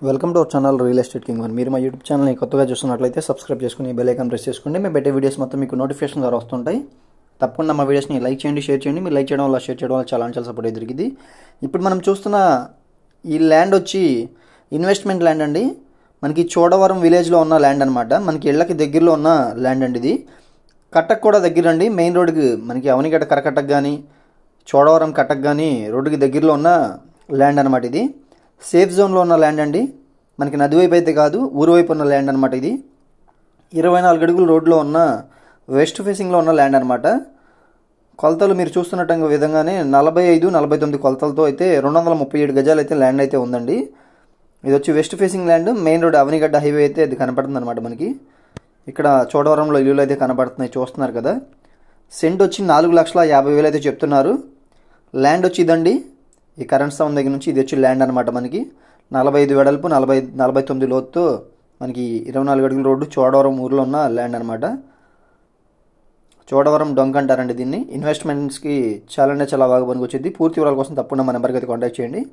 Welcome to our channel real estate king one. మీరు మా YouTube ఛానల్ని కొత్తగా చూస్తున్నట్లయితే సబ్స్క్రైబ్ చేసుకుని బెల్ ఐకాన్ ప్రెస్ చేసుకోండి. మేము పెట్టే వీడియోస్ మొత్తం మీకు నోటిఫికేషన్ ద్వారా వస్తుంటాయి. తప్పకుండా మా వీడియోస్ని లైక్ చేయండి, షేర్ చేయండి. మీరు లైక్ చేయడం వల్ల, షేర్ చేయడం వల్ల చాలా సపోర్ట్ దొరికింది. ఇప్పుడు మనం చూస్తున్న ఈ ల్యాండ్ వచ్చి ఇన్వెస్ట్మెంట్ ల్యాండ్ అండి. మనకి చోడవరం విలేజ్లో ఉన్న ల్యాండ్ అనమాట. మనకి ఇళ్ళకి దగ్గరలో ఉన్న ల్యాండ్ అండి. ఇది కట్టకు కూడా దగ్గర అండి. మెయిన్ రోడ్డుకి మనకి అవనిగడ్డ కరకట్టకు కానీ చోడవరం కట్టకు కానీ రోడ్డుకి దగ్గరలో ఉన్న ల్యాండ్ అనమాట. ఇది సేఫ్ జోన్లో ఉన్న ల్యాండ్ అండి. మనకి నది వైపు అయితే కాదు, ఊరు వైపు ఉన్న ల్యాండ్ అనమాట. ఇది 24 అడుగుల రోడ్లో ఉన్న వెస్ట్ ఫేసింగ్లో ఉన్న ల్యాండ్ అనమాట. కొలతలు మీరు చూస్తున్నట్టు విధంగానే 45-49 కొలతలతో అయితే 237 గజాలు అయితే ల్యాండ్ అయితే ఉందండి. ఇది వచ్చి west facing land. Main road Avanigadda highway అయితే అది కనపడుతుంది అనమాట. మనకి ఇక్కడ చోడవరంలో ఇల్లులు అయితే కనపడుతున్నాయి, చూస్తున్నారు కదా. సెంట్ వచ్చి 4,50,000 అయితే చెప్తున్నారు. ల్యాండ్ వచ్చి ఇదండి. ఈ కరెంట్ సౌండ్ దగ్గర నుంచి ఇది వచ్చి ల్యాండ్ అనమాట. మనకి 45 వెడల్పు, 49 లోతుతో మనకి 24 అడుగుల రోడ్డు చోడవరం ఊర్లో ఉన్న ల్యాండ్ అనమాట. చోడవరం డొంక అంటారండి దీన్ని. ఇన్వెస్ట్మెంట్స్కి చాలా బాగా పనికి వచ్చింది. పూర్తి వివరాల కోసం తప్పకుండా మా నెంబర్కి అయితే కాంటాక్ట్ చేయండి.